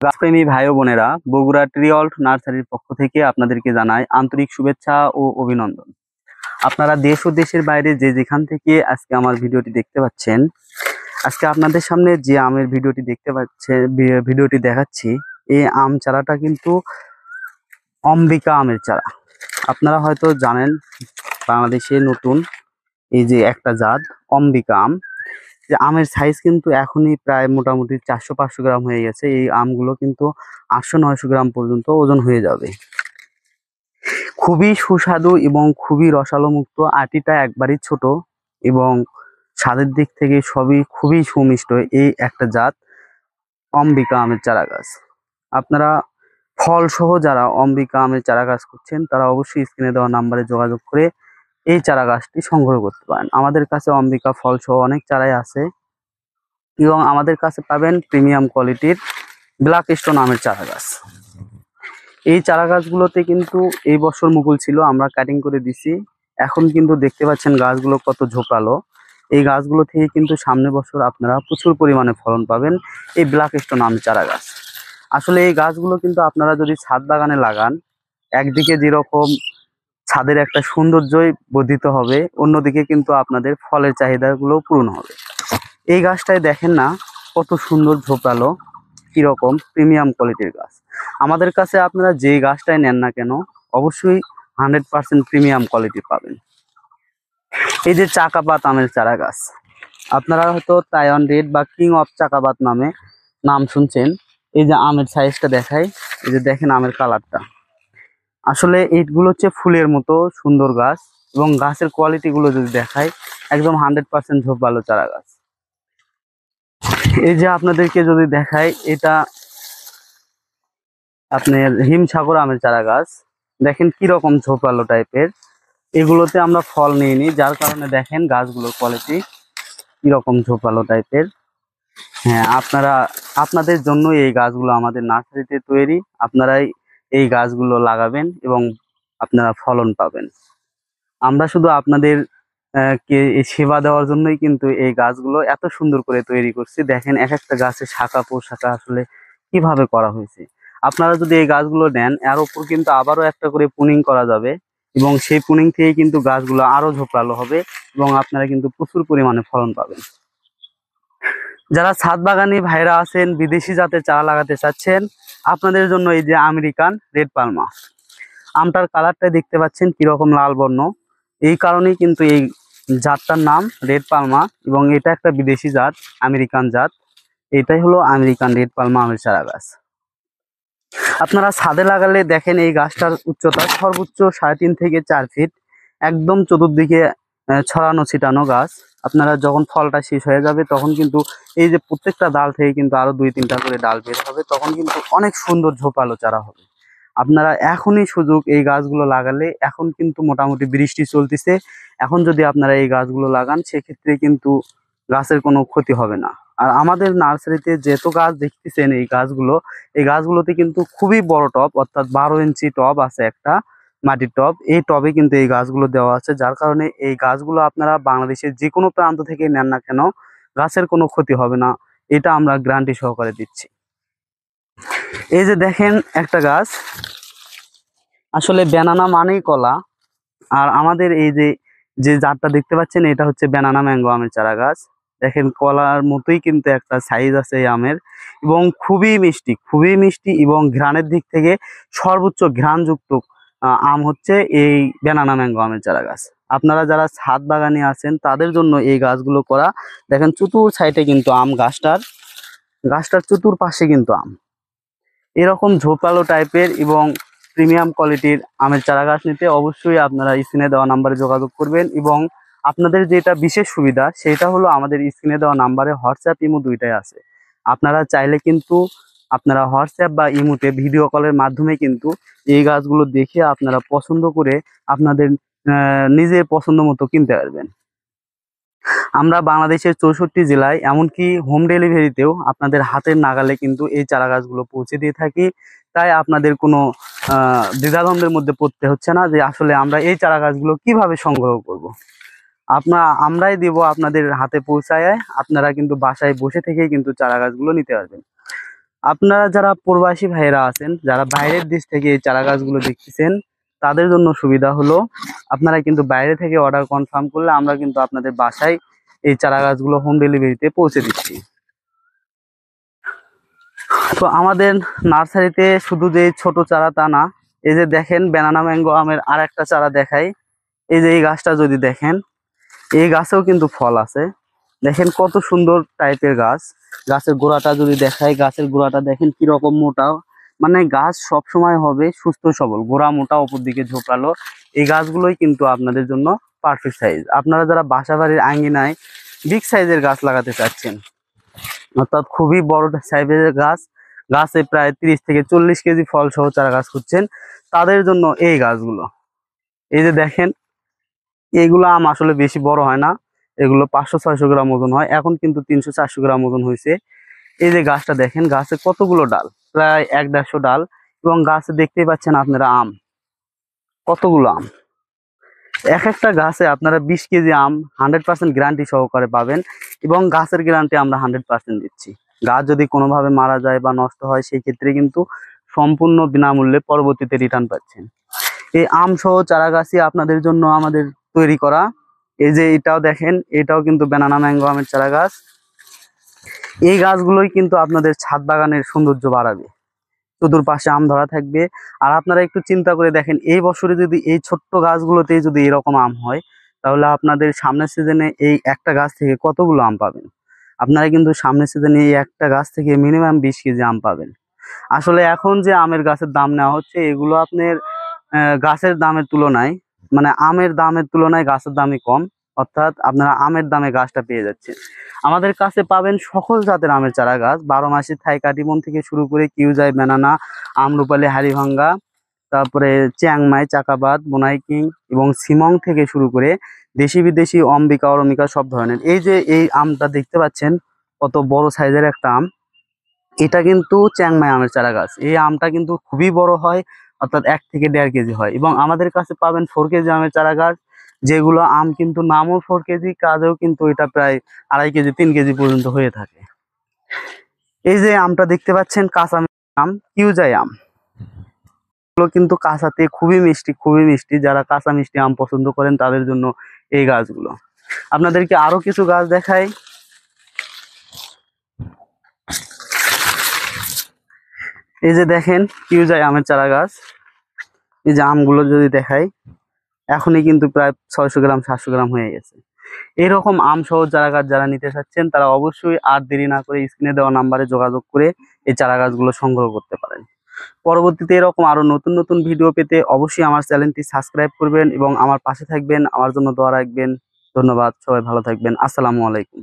গাছপ্রেমী ভাই ও বোনেরা, বগুড়া ট্রিঅল্ট নার্সারির পক্ষ থেকে আপনাদেরকে জানাই আন্তরিক শুভেচ্ছা ও অভিনন্দন। আপনারা দেশ ও দেশের বাইরে যে যেখান থেকে আজকে আমার ভিডিওটি দেখতে পাচ্ছেন, আজকে আপনাদের সামনে যে আমের ভিডিওটি দেখাচ্ছি, এই আম চারাটা কিন্তু অম্বিকা আমের চারা। আপনারা হয়তো জানেন, বাংলাদেশে নতুন এই যে একটা জাত অম্বিকা আম, যে আমের সাইজ কিন্তু এখনই প্রায় মোটামুটি 400-500 গ্রাম হয়ে গেছে। এই আমগুলো কিন্তু 800-900 গ্রাম পর্যন্ত ওজন হয়ে যাবে। খুবই সুস্বাদু এবং খুবই রসালো মুক্ত। আটিটা একবারই ছোট এবং স্বাদের দিক থেকে সবই খুবই সুমিষ্ট এই একটা জাত অম্বিকা আমের চারা গাছ। আপনারা ফল সহ যারা অম্বিকা আমের চারা গাছ করছেন, তারা অবশ্যই স্ক্রিনে দেওয়া নাম্বারে যোগাযোগ করে এই চারা গাছটি সংগ্রহ করতে পারেন। আমাদের কাছে অম্বিকা ফল সহ অনেক চারাই আছে এবং আমাদের কাছে পাবেন প্রিমিয়াম কোয়ালিটির ব্ল্যাক স্টোন আমের চারা গাছ। এই চারা গাছগুলোতে কিন্তু এই বছর মুকুল ছিল, আমরা কাটিং করে দিছি। এখন কিন্তু দেখতে পাচ্ছেন গাছগুলো কত ঝোপালো। এই গাছগুলো থেকে কিন্তু সামনের বছর আপনারা প্রচুর পরিমাণে ফলন পাবেন এই ব্ল্যাক স্টোন আমের চারা গাছ। আসলে এই গাছগুলো কিন্তু আপনারা যদি ছাদ বাগানে লাগান, একদিকে যেরকম ছাদের একটা সৌন্দর্যই বর্ধিত হবে, অন্যদিকে কিন্তু আপনাদের ফলের চাহিদাগুলো পূরণ হবে। এই গাছটায় দেখেন না কত সুন্দর ঝোপালো, কিরকম প্রিমিয়াম কোয়ালিটির গাছ। আমাদের কাছে আপনারা যে গাছটাই নেন না কেন, অবশ্যই 100% প্রিমিয়াম কোয়ালিটি পাবেন। এই যে চাকাপাত আমের চারা গাছ, আপনারা হয়তো তাইওয়ান রেড বা কিং অফ চাকাপাত নামে নাম শুনছেন। এই যে আমের সাইজটা দেখাই, এই যে দেখেন আমের কালারটা। আসলে এইগুলো হচ্ছে ফুলের মতো সুন্দর গাছ এবং গাছের কোয়ালিটি গুলো যদি দেখাই, একদম 100% ঝোপালো চারা গাছ। এই যে আপনাদেরকে যদি দেখাই, এটা আপনার হিমসাগর আমের চারা গাছ। দেখেন কি রকম ঝোপালো টাইপের। এগুলোতে আমরা ফল নিইনি, যার কারণে দেখেন গাছগুলোর কোয়ালিটি কিরকম ঝোপালো টাইপের। হ্যাঁ, আপনাদের জন্য এই গাছগুলো আমাদের নার্সারিতে তৈরি। আপনারাই এই গাছগুলো লাগাবেন এবং আপনারা ফলন পাবেন। আমরা শুধু আপনাদের কে এই সেবা দেওয়ার জন্যই কিন্তু এই গাছগুলো এত সুন্দর করে তৈরি করছি। দেখেন এক একটা গাছের শাখা প্রশাখা আসলে কিভাবে করা হয়েছে। আপনারা যদি এই গাছগুলো নেন, এর উপর কিন্তু আবারও একটা করে পুনিং করা যাবে এবং সেই পুনিং থেকে কিন্তু গাছগুলো আরো ঝোপালো হবে এবং আপনারা কিন্তু প্রচুর পরিমাণে ফলন পাবেন। যারা ছাদ বাগানি ভাইরা আছেন, বিদেশি জাতের চারা লাগাতে চাচ্ছেন, আপনাদের জন্য এই যে আমেরিকান রেড পালমা আমটার কালারটা দেখতে পাচ্ছেন কিরকম লাল বর্ণ। এই কারণেই কিন্তু এই জাতটার নাম রেড পালমা এবং এটা একটা বিদেশি জাত, আমেরিকান জাত। এটাই হলো আমেরিকান রেড পালমা আমের চারা গাছ। আপনারা ছাদে লাগালে দেখেন এই গাছটার উচ্চতা সর্বোচ্চ 3.5 থেকে 4 ফিট, একদম চতুর্দিকে ছড়ানো ছিটানো গাছ। আপনারা যখন ফলটা শেষ হয়ে যাবে, তখন কিন্তু এই যে প্রত্যেকটা ডাল থেকে কিন্তু আরো 2-3টা করে ডাল বের হবে, তখন কিন্তু অনেক সুন্দর ঝোপালো চারা হবে। আপনারা এখনই সুযোগ, এই গাছগুলো লাগালে। এখন কিন্তু মোটামুটি বৃষ্টি চলতেছে, এখন যদি আপনারা এই গাছগুলো লাগান, সেক্ষেত্রে কিন্তু গাছের কোনো ক্ষতি হবে না। আর আমাদের নার্সারিতে যেত গাছ দেখতেছেন, এই গাছগুলোতে কিন্তু খুবই বড় টব, অর্থাৎ 12 ইঞ্চি টব আছে, একটা মাটির টব। এই টবে কিন্তু এই গাছগুলো দেওয়া আছে, যার কারণে এই গাছগুলো আপনারা বাংলাদেশের যে কোনো প্রান্ত থেকে নেন না কেন, গাছের কোনো ক্ষতি হবে না, এটা আমরা গ্যারান্টি সহকারে দিচ্ছি। এই যে দেখেন একটা গাছ, আসলে ব্যানানা মানেই কলা। আর আমাদের এই যে যে জাতটা দেখতে পাচ্ছেন, এটা হচ্ছে ব্যানানা ম্যাঙ্গো আমের চারা গাছ। দেখেন কলার মতোই কিন্তু একটা সাইজ আছে এই আমের এবং খুবই মিষ্টি এবং ঘ্রাণের দিক থেকে সর্বোচ্চ ঘ্রাণযুক্ত আম হচ্ছে এই ব্যানানা ম্যাঙ্গো আমের চারা গাছ। আপনারা যারা ছাদ বাগানে আছেন, তাদের জন্য এই গাছগুলো করা। দেখেন চতুর সাইডে কিন্তু আম, গাছটার চতুর্পাশে কিন্তু আম। এরকম ঝোপালো টাইপের এবং প্রিমিয়াম কোয়ালিটির আমের চারা গাছ নিতে অবশ্যই আপনারা স্ক্রিনে দেওয়া নাম্বারে যোগাযোগ করবেন। এবং আপনাদের যেটা বিশেষ সুবিধা, সেটা হলো আমাদের স্ক্রিনে দেওয়া নাম্বারে হোয়াটসঅ্যাপ, ইমো দুইটাই আছে। আপনারা চাইলে কিন্তু আপনারা হোয়াটসঅ্যাপ বা ইমোতে ভিডিও কলের মাধ্যমে কিন্তু এই গাছগুলো দেখে আপনারা পছন্দ করে আপনাদের নিজের পছন্দ মতো কিনতে পারবেন। আমরা বাংলাদেশের 64 জেলায়, এমনকি হোম ডেলিভারিতেও আপনাদের হাতের নাগালে কিন্তু এই চারা গাছগুলো পৌঁছে দিয়ে থাকি। তাই আপনাদের কোনো দ্বিধাদ্বন্দ্বের মধ্যে পড়তে হচ্ছে না যে আসলে আমরা এই চারা গাছগুলো কিভাবে সংগ্রহ করব। আমরাই দিব আপনাদের হাতে পৌঁছায়, আপনারা কিন্তু বাসায় বসে থেকেই কিন্তু চারা গাছগুলো নিতে পারবেন। আপনারা যারা প্রবাসী ভাইরা আছেন, যারা বাইরের দেশ থেকে এই চারা গাছগুলো দেখতেছেন, তাদের জন্য সুবিধা হলো আপনারা কিন্তু বাইরে থেকে অর্ডার কনফার্ম করলে আমরা কিন্তু আপনাদের বাসায় এই চারা গাছগুলো হোম ডেলিভারিতে পৌঁছে দিচ্ছি। তো আমাদের নার্সারিতে শুধু যে ছোট চারা তা না, এই যে দেখেন ব্যানানা ম্যাঙ্গো আমের আর একটা চারা দেখাই। এই যে এই গাছটা যদি দেখেন, এই গাছেও কিন্তু ফল আছে। দেখেন কত সুন্দর টাইপের গাছ। গাছের গোড়াটা যদি দেখাই, গাছের গোড়াটা দেখেন কি রকম মোটা। মানে গাছ সব সময় হবে সুস্থ সবল, গোড়া মোটা, উপর দিকে ঝোপালো। এই গাছগুলোই কিন্তু আপনাদের জন্য পারফেক্ট সাইজ। আপনারা যারা বাসা বাড়ির আঙ্গিনায় বিগ সাইজের গাছ লাগাতে চাচ্ছেন, অর্থাৎ খুবই বড় সাইজের গাছ, গাছে প্রায় 30 থেকে 40 কেজি ফল সহ চারা গাছ খুঁজছেন, তাদের জন্য এই গাছগুলো। এই যে দেখেন, এগুলো আম আসলে বেশি বড় হয় না, এগুলো 500-600 গ্রাম ওজন হয়, এখন কিন্তু 300-400 গ্রাম ওজন হয়েছে। এই যে গাছটা দেখেন, গাছে কতগুলো ডাল, প্রায় 1-150 ডাল, এবং গাছে দেখতেই পাচ্ছেন আপনারা আম, কতগুলো আম। এক একটা গাছে আপনারা 20 কেজি আম 100% গ্যারান্টি সহকারে পাবেন, এবং গাছের গ্যারান্টি আমরা 100% দিচ্ছি। গাছ যদি কোনোভাবে মারা যায় বা নষ্ট হয়, সেই ক্ষেত্রে কিন্তু সম্পূর্ণ বিনামূল্যে পরবর্তীতে রিটার্ন পাচ্ছেন। এই আম সহ চারা গাছই আপনাদের জন্য আমাদের তৈরি করা। এই যে এটাও দেখেন, এটাও কিন্তু ব্যানানা ম্যাঙ্গো আমের চারা গাছ। এই গাছগুলোই কিন্তু আপনাদের ছাদ বাগানের সৌন্দর্য বাড়াবে, চতুর্পাশে আম ধরা থাকবে। আর আপনারা একটু চিন্তা করে দেখেন, এই বছরে যদি এই ছোট্ট গাছগুলোতেই যদি এরকম আম হয়, তাহলে আপনাদের সামনের সিজনে এই একটা গাছ থেকে কতগুলো আম পাবেন। আপনারা কিন্তু সামনের সিজনে এই একটা গাছ থেকে মিনিমাম 20 কেজি আম পাবেন। আসলে এখন যে আমের গাছের দাম নেওয়া হচ্ছে, এগুলো আপনার গাছের দামের তুলনায়, মানে আমের দামের তুলনায় গাছের দামই কম। অর্থাৎ আপনারা আমের দামে গাছটা পেয়ে যাচ্ছেন। আমাদের কাছে পাবেন সকল জাতের আমের চারা গাছ, 12 মাসি থাই কাটিমন থেকে শুরু করে কিউজাই, ব্যানানা, আমরুপালি, হাড়িভাঙ্গা, তারপরে চ্যাংমাই, চাকাবাদ, বোনাইকিং এবং সিমং থেকে শুরু করে দেশি বিদেশি অম্বিকা, অরমিকা সব ধরনের। এই যে এই আমটা দেখতে পাচ্ছেন, কত বড় সাইজের একটা আম, এটা কিন্তু চ্যাংমাই আমের চারা গাছ। এই আমটা কিন্তু খুবই বড় হয়, অর্থাৎ 1 থেকে 1.5 কেজি হয়। এবং আমাদের কাছে পাবেন 4 কেজি আমের চারা গাছ, যেগুলো আম কিন্তু নামও 4 কেজি, কাজেও কিন্তু এটা প্রায় 2.5 কেজি 3 কেজি পর্যন্ত হয়ে থাকে। এই যে আমটা দেখতে পাচ্ছেন, কাঁচা আম, কিউজাই আম, এগুলো কিন্তু কাঁচাতে খুবই মিষ্টি, খুবই মিষ্টি। যারা কাঁচা মিষ্টি আম পছন্দ করেন, তাদের জন্য এই গাছগুলো। আপনাদেরকে আরো কিছু গাছ দেখাই। এই যে দেখেন, কিউজাই আমের চারা গাছ। এই যে আমগুলো যদি দেখাই, এখনই কিন্তু প্রায় 600 গ্রাম 700 গ্রাম হয়ে গেছে। এরকম আম সহ চারা গাছ যারা নিতে চাচ্ছেন, তারা অবশ্যই আর দেরি না করে স্ক্রিনে দেওয়া নাম্বারে যোগাযোগ করে এই চারা গাছগুলো সংগ্রহ করতে পারেন। পরবর্তীতে এরকম আরো নতুন নতুন ভিডিও পেতে অবশ্যই আমার চ্যানেলটি সাবস্ক্রাইব করবেন এবং আমার পাশে থাকবেন, আমার জন্য দোয়া রাখবেন। ধন্যবাদ, সবাই ভালো থাকবেন। আসসালামু আলাইকুম।